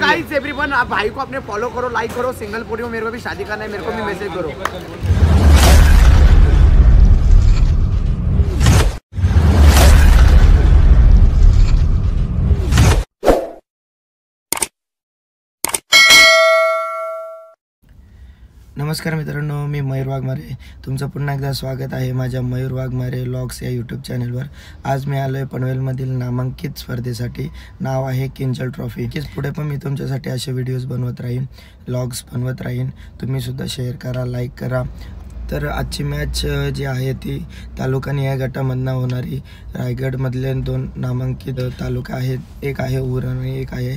Guys everyone, आप भाई को अपने फॉलो करो, लाइक करो। सिंगल पूरी हो, मेरे को भी शादी करना है, मेरे को भी मैसेज करो। नमस्कार मित्रांनो, मी मयूर वाघमारे. तुमचं पुन्हा एकदा स्वागत आहे माझ्या मयूर वाघमारे व्लॉग्स या यूट्यूब चॅनलवर. आज मी आलो आहे पनवेलमधील नामांकित स्पर्धेसाठी. नाव आहे किंजल ट्रॉफी. पुढे पण मी तुमच्यासाठी असे व्हिडिओज बनवत राहीन, व्लॉग्स बनवत राहीन. तुम्हीसुद्धा शेअर करा, लाईक करा. तर आजची मॅच जी आहे ती तालुका निहाय गटामधनं होणारी. रायगडमधले 2 नामांकित तालुका आहेत, एक आहे उरण आणि एक आहे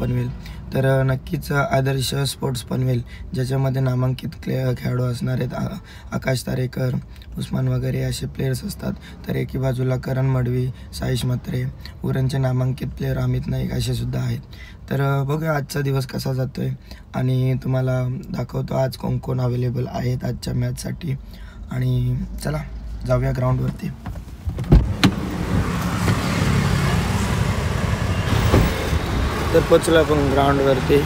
पनवेल. तर नक्कीच आदर्श स्पोर्ट्स पनवेल ज्याच्यामध्ये नामांकित खेळाडू असणार आहेत. आकाश तारेकर, उस्मान वगैरे असे प्लेयर्स असतात. तर एकी बाजूला करण मडवी, साईश म्हात्रे, उरणचे नामांकित प्लेयर अमित नाईक असे सुद्धा आहेत. तर बघूया आजचा दिवस कसा जातोय आणि तुम्हाला दाखवतो आज कोण कोण अवेलेबल आहेत आजच्या मॅचसाठी. आणि चला जाऊया ग्राउंडवरती. तर पोचलो आपण ग्राउंडवरती.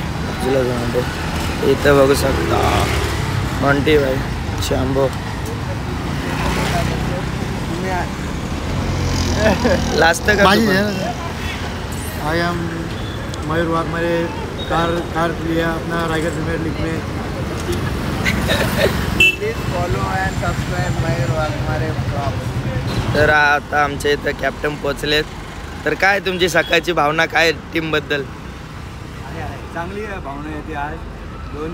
ग्राउंड इथं बघू शकता मॉन्टी भाई, शांबो, लास्ट का I am Mayur Waghmare. Car लिया अपना रायगढ़ प्रीमियर लीग में. Please follow end subscribe Mayur Waghmare. तर आता आमच्या इथं कॅप्टन पोचलेत. तर काय तुमची सकाळची भावना काय टीमबद्दल? चांगली भावना येते. आज दोन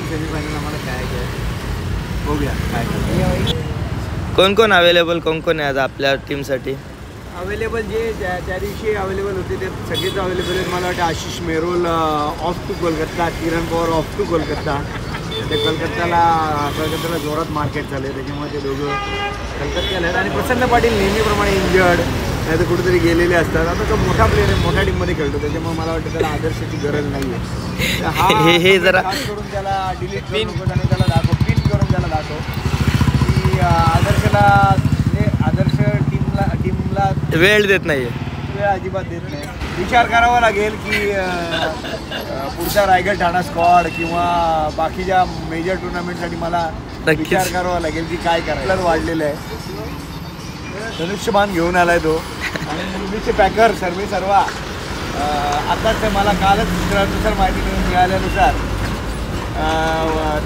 सेमीफायनल आम्हाला खेळायचे आहे. बघूया काय. कोण कोण अवेलेबल, कोण कोण आहे आज आपल्या टीमसाठी अवेलेबल? जे त्या दिवशी अवेलेबल होते ते सगळेच अवेलेबल आहेत. मला वाटतं Ashish Merol off to Kolkata, Kiran Pawar off to Kolkata. ते कलकत्त्याला जोरात मार्केट झाले, त्याच्यामुळे ते दोघं कलकत्त्याला आहेत. आणि प्रसन्न पाटील नेहमीप्रमाणे इंजर्ड नाही तर कुठेतरी गेलेले असतात. आता तो मोठा प्लेअर आहे, मोठ्या टीममध्ये खेळतो, त्याच्यामुळे मला वाटतं त्याला आदर्शाची गरज नाही आहे. हे जरा खास करून त्याला डिलीट करू नको आणि त्याला दाखव, पिन करून त्याला दाखव की आदर्शला आदर्श टीमला वेळ देत नाही, वेळ अजिबात देत नाही. विचार करावा लागेल की पुढचा रायगड ठाणा स्क्वॉड किंवा बाकीच्या मेजर टुर्नामेंटसाठी मला विचार करावा लागेल की काय करायला. वाढलेलं आहे, धनुष्यबाण घेऊन आलाय तो. आणि मुंबईचे पॅकर सर्वा आताच मला कालच दुसऱ्यानुसार माहिती मिळाल्यानुसार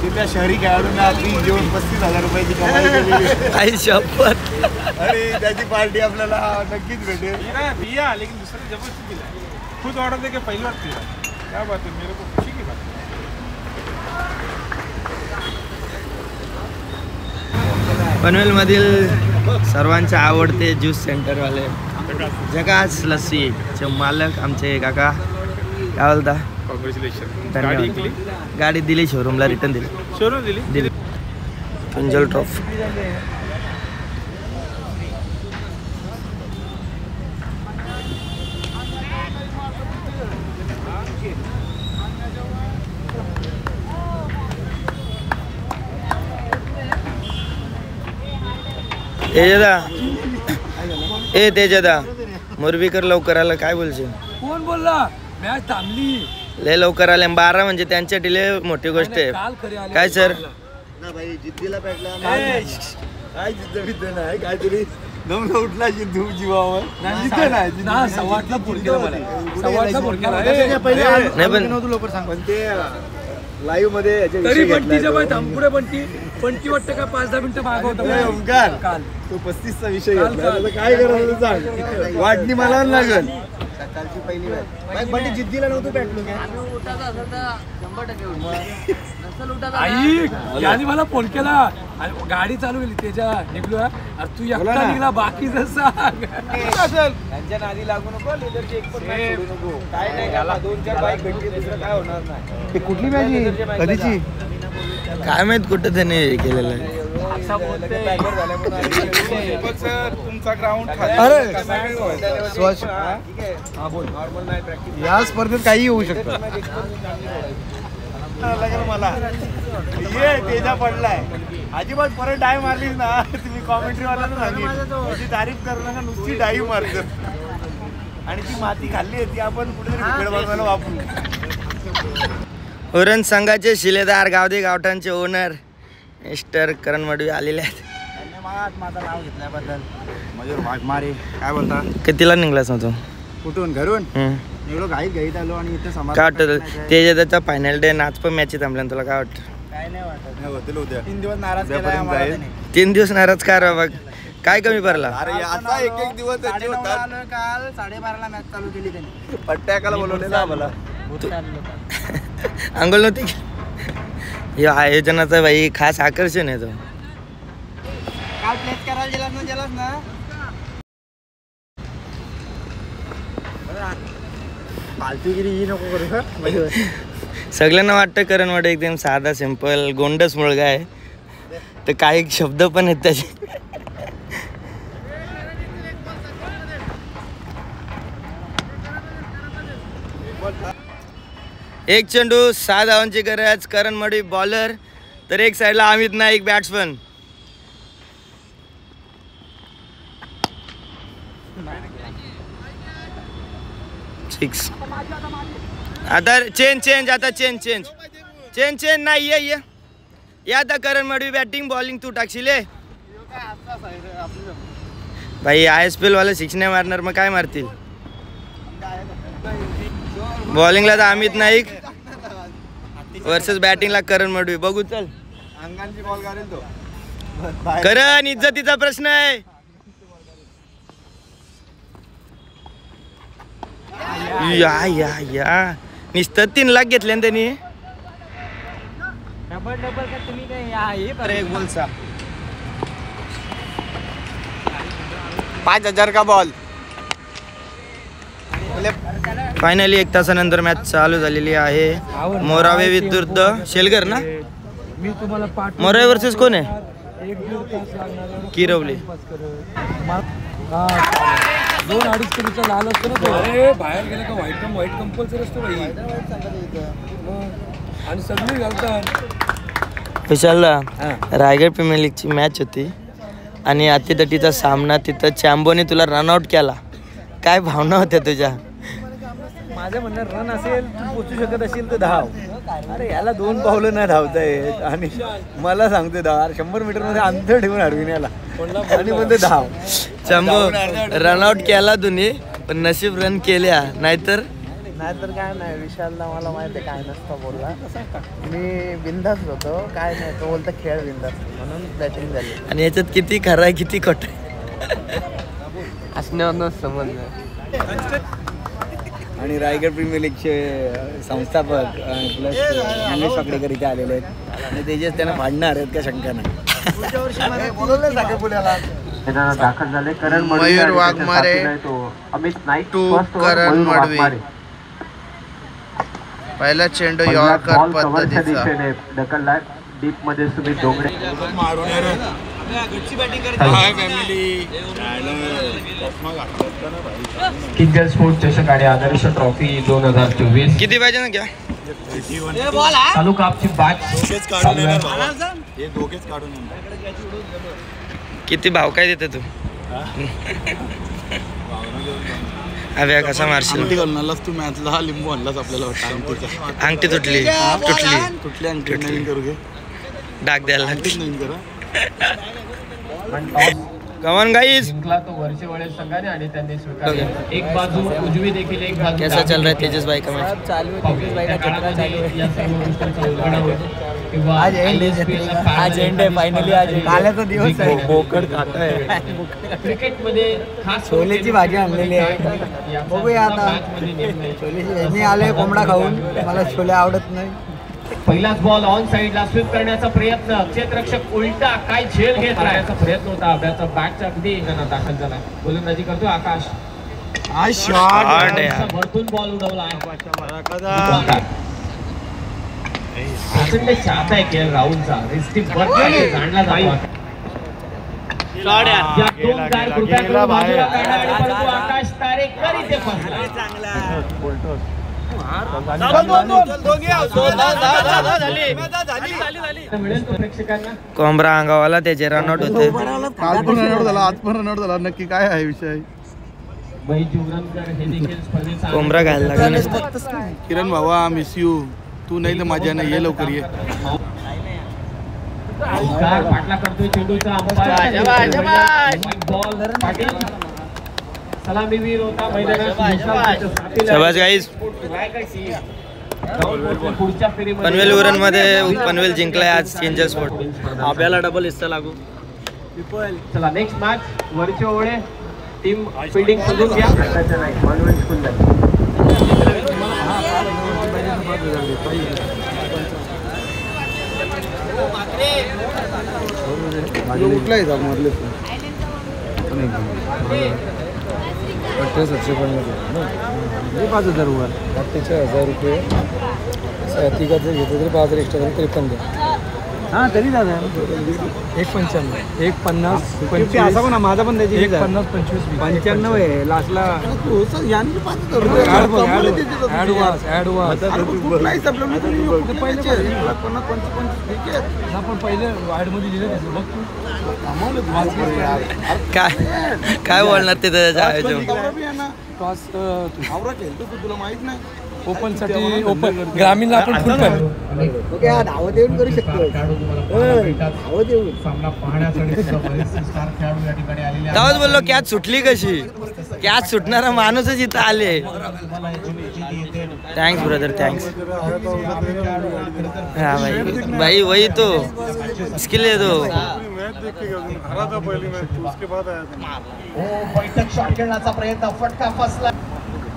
तिथल्या शहरी खेळाडूंना फी देऊन 35,000 रुपयाची कमाई केली. शपथ. आणि त्याची पार्टी आपल्याला नक्कीच भेटेल. लेकिन दूसरे जबरदस्ती दिला, खुद ऑर्डर देके पहली बार दिया. क्या बात है, मेरे को खुशी की बात है. पनवेलमधील सर्वांचे आवडते ज्यूस सेंटरवाले जगास लस्सीचे मालक आमचे काका, काय बोलता? कॉंग्रॅच्युलेशन. धन्यवाद. गाडी दिली शोरूमला, रिटर्न दिली. शोरूम दिली. किंजल ट्रॉफी. तेजदा मुरबीकर लवकर आला, काय बोलशील? कोण बोलला? मॅच थांबली. लय लवकर आले. 12 म्हणजे त्यांच्यासाठी लय मोठी गोष्ट आहे. काय सर? जिद्दीला पेटला काय जिद्द बिद्द नाही, काहीतरी नवला उठला जिद्दू जीवावर. जिद्द नाही, सव्वाटला फोन केला मला. सव्वाटला फोन केला. नाही पण लवकर सांग. पण ते लाईव्ह मध्ये तरी बंटीच्या बाय थांबपुढे बंटी वाटतं का 5-10 मिनिटं मागवतो. ओमकार काल तो 35चा विषय घेतला, काय करायचं सांग. वाटणी मला लागल. सकाळची पहिली मॅच. बंटी जिद्दीला नव्हतं पेटलो काय? आई याने मला फोन केला, गाडी चालू केली त्याच्या निघलो. अरे तू एकटा निघला, बाकीचं सांग. त्यांच्या नादी लागू नको, लेदरची एक पण मॅच सोडू नको. काय नाही, 2-4 बाईक भेटली, दुसरं काय होणार नाही. ते कुठली मॅच कधीची काय माहित कुठं त्याने केलेलं आहे. तुमचा ग्राउंड या स्पर्धेत काही होऊ शकतं. मला ये तेजा पडलाय अजिबात परत डाय मारलीस ना तुम्ही कॉमेंट्री वाल्याला सांगितलं त्याची तारीफ करू नका नुसती डाई मारतो आणि ती माती खाल्ली आहे ती आपण कुठेतरी खेळ बनवायला वापरू. उरण संघाचे शिलेदार गावदे गावठाणचे ओनर मिस्टर करण मडवी आलेले आहेत. धन्यवाद माझं नाव घेतल्याबद्दल. मयूर वाघमारे काय बोलता? कितीला निघलास मग तू? कुठून घरून निघलो घाईत आलो आणि इथे समाज काय वाटतं त्याचा फायनल डे नाच पण मॅच थांबल्या तुला काय वाटतं? काय नाही वाटत होतील उद्या 3 दिवस नाराज केलाय आम्हाला त्याने. 3 दिवस नाराज का रे बघ काय कमी पडला? अरे आता एक दिवस त्याची होतात. काल 12:30ला मॅच चालू केली त्यांनी पट्ट्याकाला बोलवलेला आम्हाला अंघोळ नव्हती हे आयोजनाचं भाई खास आकर्षण आहे तो. काल प्लेस करायला गेलास ना फालतूगिरी ही नको करू सर. सगळ्यांना वाटतं करण वाटतं एकदम साधा सिंपल गोंडस मुलगा आहे तर काही शब्द पण आहेत त्याचे. एक चेंडू 6 धावांची गरज. करण मडवी बॉलर तर एक साईडला अमित नाईक बॅट्समन. सिक्स. आता चेंज आता चेंज नाही ये आता करण मडवी बॅटिंग बॉलिंग तू टाकशील भाई. ISPL वाले 6 नाही मारणार मग काय मारतील? बॉलिंगला तर अमित नाईक वर्सेस बॅटिंगला करण मडवी. बघू चल अंगांची बॉल काढेल तो. करण इज्जतीचा प्रश्न आहे. या नुसतं 3 लाख घेतले ना त्यांनी. एक बोलसा 5,000 का बॉल. फायनली 1 तासानंतर मॅच चालू झालेली आहे. मोरावे विरुद्ध शेलगर ना. मी तुम्हाला पाठ मोरावे वर्सेस कोण आहे? 1-1.5 तास लागणार. किरवली 2-2.5 किलोचा लाल असतो ना तो. अरे बाहेर गेला का व्हाईट कंपल्सरी असतो भाई. आणि सगळी घालतात. विशालला रायगड प्रीमियर लीगची मॅच होती आणि अतितटीचा सामना तिथं चॅम्बोने तुला रनआउट केला. काय भावना होत्या तुझ्या? माझं म्हणणं रन असेल तू पोचू शकत असेल तर धाव. अरे याला 2 पावलं नाही धावता येत आणि मला सांगते धाव. 100 मीटरमध्ये अंतर ठेवून अडविन याला आणि म्हणते धाव. चॅम्बो रनआउट केला तुम्ही पण नशीब रन केल्या नाहीतर काय नाही. विशालला मला माहिती आहे काय नसतं बोलला. मी बिंदास्त होतो काय नाही. तो बोलता खेळ बिंदास्त म्हणून बॅटिंग झाली. आणि याच्यात किती खरं आहे किती खोटं आहे असण्यावर समजलं. आणि रायगड प्रीमियर लीगचे संस्थापक प्लस निलेश पाकडेकर इथे आलेले आहेत आणि तेजेस त्यांना फाडणार आहेत का शंका नाही. दाखल झाले. करण मयूर वाघमारे अमित नाईक टू करण मडवी. पहिला चेंडू यॉर्कर पद्धतीचा ढकलला डीप मध्ये सुमित डोंगरे. किंजल स्पोर्ट्स चषक आणि आदर्श ट्रॉफी 2024 किती पाहिजे ना घ्या. तालुका आपची बॅच किती भाव काय देते तू? अभ्या कसा मारशील? तू मॅचला लिंबू आणलाच आपल्याला वाटतं. अंगठी तुटली कुठली अंगठी नवीन करू घे. डाग द्यायला लागते. नवीन करा. Come on guys. जिंकला तो वर्षे वळे संघाने आणि त्यांनी स्वीकारले. एक बाजू उजवी देखील एक बाजू. कैसा चल रहा है तेजस भाई का मैच? चालू आहे. तेजस भाई का चक्रा चालू आहे. या सर्व गोष्टींचा उलगडा होतो किंवा आज एंड आहे फायनली. आज काल्याचा दिवस आहे. बोकड खात आहे. क्रिकेटमध्ये खास छोलेची भाजी आणलेली आहे. बघूया आता छोलेची. मी आले कोंबडा खाऊन. मला छोले आवडत नाही. पहिलाच बॉल ऑन साइडला स्वीप करण्याचा प्रयत्न. क्षेत्ररक्षक उलटा काय झेल घेत राहण्याचा प्रयत्न होता. अभ्याचा बॅटचा अगदी दाखल झाला. गोलंदाजी करतो आकाश. वरतून बॉल उडवला. प्रचंड चाहता आहे के राहुलचा. रिस्टिक जाणला जातो. या 2 कृपया बाजूला काढा आणि परंतु आकाश तारेकर इथे फसला. मिळेल तो प्रेक्षकांना. कोंबरा अंगावाला त्याचे रनआउट होते. काल पण रनआउट झाला, आज पण रनआउट झाला. नक्की काय आहे विषय? वैज जुगरांकर हे देखील स्पर्धेचा कोंबरा घायला लागला नसतं. किरण भावा मिस यू. तू नाही तर माझ्या नाही, ये लवकर ये. ओंकार पाटला करतोय चेंडूचा बॉल पाटील सलामीवीर होता मैदानात. शाबास गाईज. पुढच्या फेरीमध्ये पनवेल उरण मध्ये पनवेल जिंकलाय आज किंजल स्पोर्ट. आपल्याला डबल हिस्सा लागू. चला नेक्स्ट मॅच वरचे ओळे टीम फिल्डिंग समजून घ्या. नाही मानवण स्कूल कुठलाही जाऊ मरले 5,000 वर 48,000 रुपये. तिघाचं घेतो तरी 5,000 एक्स्ट्रा झाले तरी 15. हां तरी दादा 1,95 1,50 असा पण माझा पण त्याची 1,50 25 आहे लास्टला. काय बोलणार ते त्याच्या आयोजन. तुला माहित नाही ओपन साठी ओपन ग्रामीणला आपण फुल पण धावत येऊन करू शकतो. धावत येऊन सामना पाहण्यासाठी बरेचसे स्टार खेळाडू या ठिकाणी आलेले आहेत. तेव्हाच बोललो कॅच सुटली कशी. कॅच सुटणारा माणूसच इथं आले. Thanks brother thanks. हाँ भाई भाई वही तो इसके लिए तो बैठक शॉट खेळण्याचा प्रयत्न फटका फसला.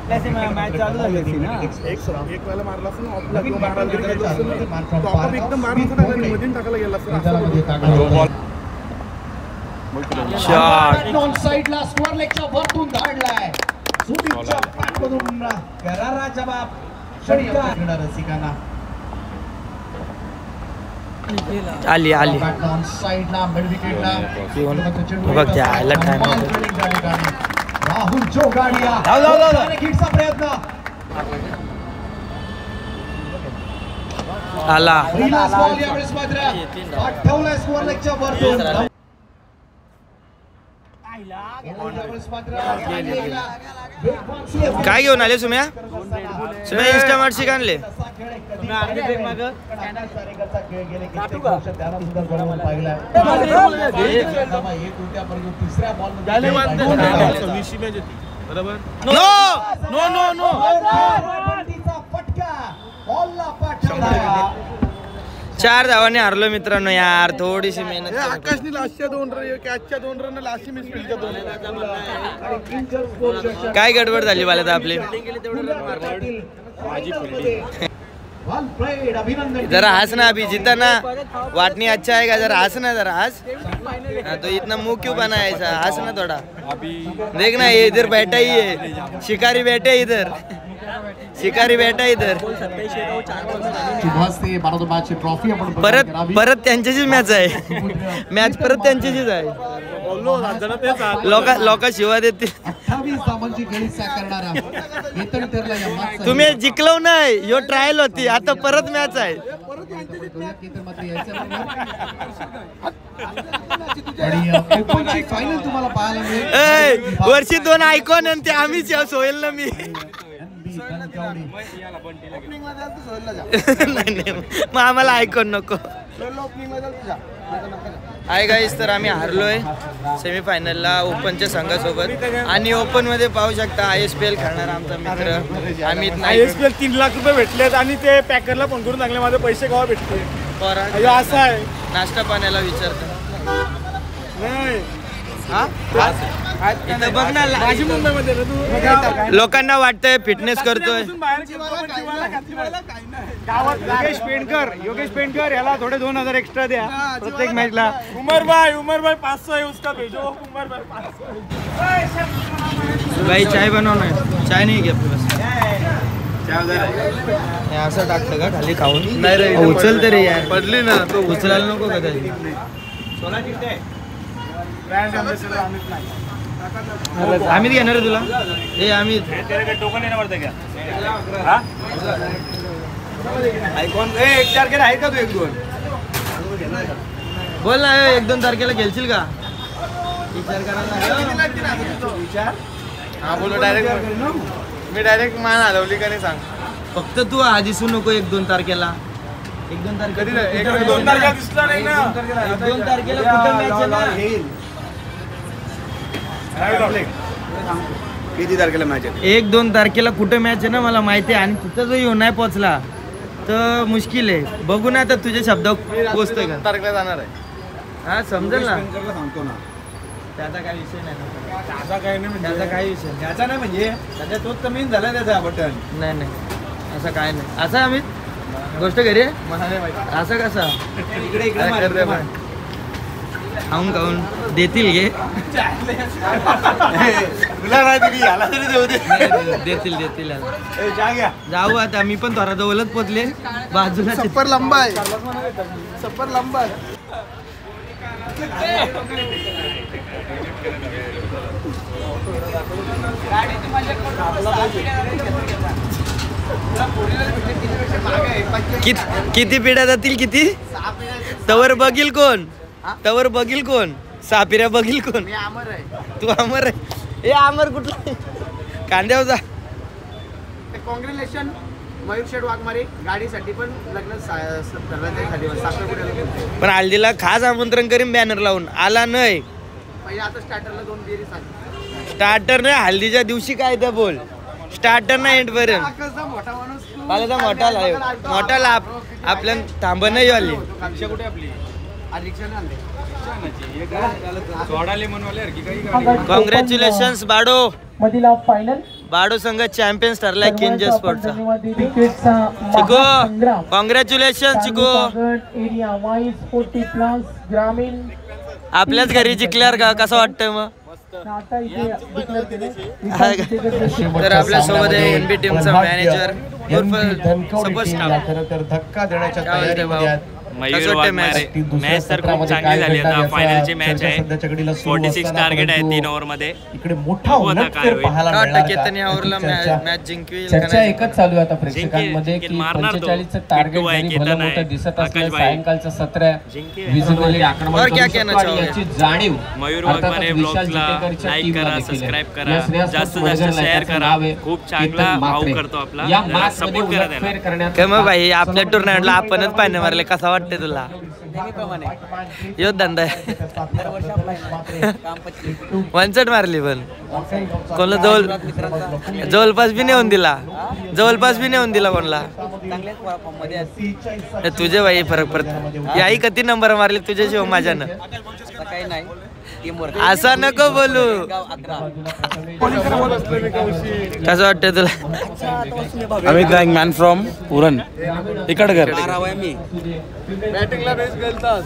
मॅच चालू झाली होती ना. एक वेळेला मारला असं एकदम मधून टाकायला गेला शॉट. नॉन साइडला स्क्वेअर लेगच्या वरतून धाडलाय. सुदीपच्या पॅटमधून करारा जवाब षटकार रसिकांना. आली आली नॉन साइडला मिड विकेटला बघ त्या आयला टाइम. राहुल जोगाडिया हिटचा प्रयत्न आला. यावेळेस मात्र आठवलाय स्क्वेअर लेगच्या वरतून. काय घेऊन आले सुम्या? सुम्या इंस्टामार्टशी आणले. चार धावाने हारलो मित्रांनो यार. थोडीशी मेहनत. Akashni लास्टच्या 2 run कॅचच्या 2 run last miss फील्डच्या 2. काय गडबड झाली मला आपली. जरा हंस ना अभी जीतना वाटनी अच्छा आएगा. जरा हंस ना जरा हंस. हाँ तो इतना मुंह क्यों बना है ऐसा. हंस ना थोड़ा. देखना ये इधर बैठा ही है. शिकारी बैठे इधर. शिकारी बैठा इधर. परत परत त्यांच्याशीच मॅच आहे. मॅच परत त्यांच्याशीच आहे. लोक शिवा देते. तुम्ही जिंकलो नाही. यो ट्रायल होती आता परत मॅच आहे. वर्षी 2 आयकॉन आणि ते आम्हीच सोहेल ना मी. नाही मग आम्हाला आयकॉन नको आहे गाईस. तर आम्ही हारलोय सेमीफायनलला ओपनच्या संघासोबत. आणि ओपन मध्ये पाहू शकता ISPL खेळणारा आमचा मित्र अमित नाईक. ISPL 3 लाख रुपये भेटलेत आणि ते पॅकरला फोन करून सांगले माझे पैसे केव्हा भेटते. असं आहे. नाश्ता पाण्याला विचारतो. नाही इथं बघ ना मुंबईमध्ये लोकांना वाटतंय फिटनेस करतोय. योगेश पेंडकर याला थोडे 2,000 एक्स्ट्रा द्या प्रत्येक मॅचला. उमर भाई 500 है उसका भेजो. उमर भाई 500. भाई चाय बनवणार आहे. चाय नाही घ्या असं टाकतं का खाली खाऊन. नाही रे उचल तरी यार. पडली ना तो उचलायला नको का त्याची. अमित घेणार आहे तुला ए अमित टोकन येणं पडतं का आयकॉन 1 तारखेला आहे का तू 1-2 बोल ना 1-2 तारखेला खेळशील का विचार विचार हा बोलो डायरेक्ट मी डायरेक्ट मान हलवली का नाही सांग फक्त तू आज दिसू नको 1-2 तारखेला 1-2 तारखेला 1-2 तारखेला दिसला नाही ना 1-2 तारखेला कुठं मॅच आहे ना किती तारखेला मॅच आहे 1-2 तारखेला कुठं मॅच आहे ना मला माहिती आहे आणि तिथं जो येऊन नाही पोहोचला तर मुश्किल आहे बघू ना आता तुझे शब्द पोचतोय का तारखेला जाणार आहे हा समजेल ना सांगतो ना त्याचा काय विषय नाही त्याचा काही नाही त्याचा काय विषय त्याचा नाही म्हणजे त्याच्या तोच तर मेन झाला त्याचा बटन नाही असं काय नाही असं आम्ही गोष्ट घरी आहे? असं कसं इकडे खाऊन देतील घे तुला नाही तरी याला तरी देऊ दे देतील घ्या जाऊ आता मी पण थोडा जवळच पोचले बाजूला सफर लंबा आहे सफर लंबा आहे किती पिढ्या जातील किती तवर बघील कोण 6 पिढ्या बघील कोण तू अमर आहे ए अमर कुठला कांद्यावर जा कॉंग्रॅच्युलेशन मयूर शेठ वाघमारे गाडीसाठी पण लग्न पण हल्दीला खास आमंत्रण करीन बॅनर लावून आला नाही पहिले आता स्टार्टरला 2 बिअरी सांग स्टार्टर नाही हल्दीच्या दिवशी काय ते बोल स्टार्टर नाही एंड पर्यंत मोठा माणूस पाहिलं मोठा लाभ आपल्या थांब नाही आली रिक्षा कुठे आपली रिक्षा नाही कॉंग्रॅच्युलेशन्स बाडो मधील फायनल बाडो संघ चॅम्पियन्स ठरलाय किंजल स्पोर्टचा क्रिकेटचा चिको कॉंग्रॅच्युलेशन चिको एरिया वाईज 40+ ग्रामीण आपल्याच घरी जिंकल्यावर का कसं वाटतंय मग आता इथे तर आपल्या सोबत आहे एनबी टीमचा मॅनेजर सपोज खरं तर धक्का देण्याच्या तयारीमध्ये आहेत. मयूर वाघमारे मॅच तर खूप चांगली झाली आता फायनलची मॅच आहे 46 टार्गेट आहे 3 ओव्हर मध्ये इकडे मोठा उलटफेर पाहायला मिळाला. मॅच जिंकवी चर्चा एकच चालू आहे आता प्रेक्षकांमध्ये की मारणार तो. 45चं टार्गेट किट्टू आहे, जरी केतन भलं आहे, मोठं दिसत असलं आकाश भाई. सायंकाळचं सत्र आहे विजिबली आक्रमण और करू क्या शकतो कहना आणि चाहोगे? याची जाणीव मयूर अर्थातच वाघमारे विशाल ब्लॉगला जितेकरच्या लाईक टीमला करा देखील आहे. सबस्क्राईब या करा श्रेयस जास्तीत वडगर जास्त शेअर याचं करा नाव आहे. खूप केतन चांगला भाव म्हात्रे. करतो आपला या जरा मॅचमध्ये सपोर्ट करा उलटफेर त्याला करण्याचं काय मग भाई आपल्या टुर्नामेंटला आपणच पाणी मारले कसं वाटतंय तुला यो धंदा आहे वनचट मारली पण कोणला जवळपास बी नेऊन दिला कोणला तुझे भाई फरक पडतो याही किती नंबर मारले तुझ्याशिवाय माझ्यानं असा नको बोलू कसं वाटतंय तुला अमित नाईक मॅन फ्रॉम उरण इकडगर बॅटिंगला बेस गेलतास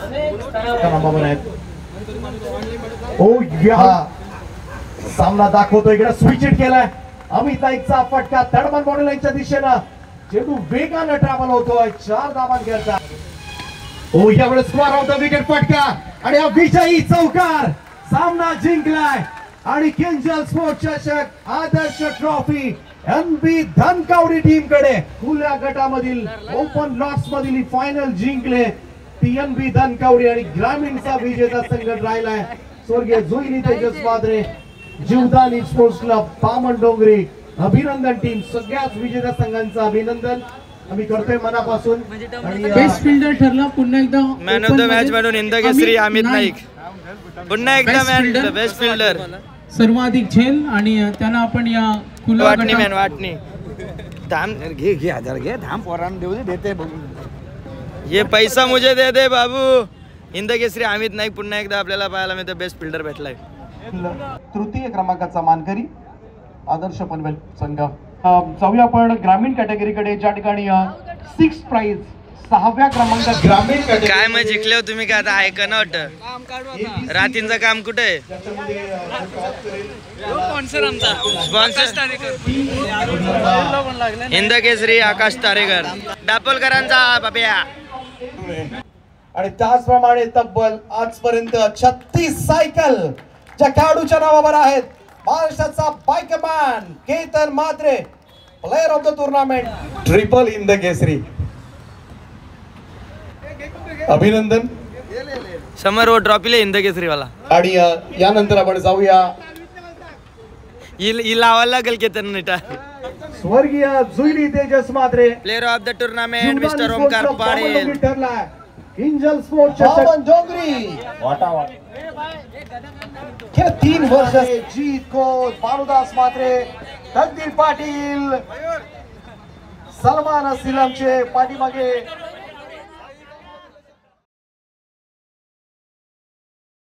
सामना दाखवतो इकडे स्विच हिट केलाय अमित नाईकचा फटका तडमन बॉडी लाईनच्या दिशेनं चेंडू वेगानं ट्रॅव्हल होतोय 4 धावांनी खेळता यावेळेस स्क्वेअर ऑफ द विकेट फटका आणि हा विजयी चौकार सामना जिंकलाय आणि किंजल स्पोर्ट्स चषक आदर्श ट्रॉफी एनबी धनकवडी टीम कडे खुल्या गटामधील ओपन लॉट्स मधील फायनल जिंकले ती एनबी धनकवडी आणि ग्रामीणचा विजेता संघ राहिलाय स्वर्गीय जुईली तेजस वादरे जीवदानी स्पोर्ट्स क्लब बामण डोंगरी अभिनंदन टीम सगळ्याच विजेत्या संघांचं अभिनंदन आम्ही करतोय मनापासून आणि बेस्ट फिल्डर ठरला पुन्हा एकदा मॅन ऑफ द मॅच म्हणून इंदकेसरी अमित नाईक पुन्हा एकदा मॅन बेस्ट फिल्डर सर्वाधिक झेल आणि त्यांना आपण या खुल्या वाटणी गटात मॅन वाटणी धाम घे 1000 घे धाम पोरान देऊ दे देते ये पैसा मुझे दे दे बाबू इंदकेसरी अमित नाईक पुन्हा एकदा आपल्याला पाहायला मिळतं बेस्ट फिल्डर भेटलाय तृतीय क्रमांकाचा मानकरी आदर्श पनवेल संघ जाऊया आपण ग्रामीण कॅटेगरीकडे ज्या ठिकाणी 6 प्राइज 6व्या क्रमांकात ग्रामीण काय मग जिंकले हो तुम्ही काय आता ऐका ना वाटत रातींचं काम कुठे आहे इंदकेसरी आकाश तारेकर दापोलकरांचा बाब्या आणि त्याचप्रमाणे तब्बल आजपर्यंत 36 सायकल ज्या खेळाडूच्या नावावर आहेत महाराष्ट्राचा बायकमॅन Ketan Mhatre player of the tournament triple in the Kesari. अभिनंदन. समर वो ट्रॉफीला हिंद केसरीवाला. आणि यानंतर आपण जाऊया ही लावायला लागेल केतन नेटा. स्वर्गीय Juili Tejas Mhatre player of the tournament mister Omkar Patil. Kinjal sports Dongri हे 3 वर्ष जीत कोच भानुदास मात्रे, तकदीर पाटील, सलमान सिलमचे पाठीमागे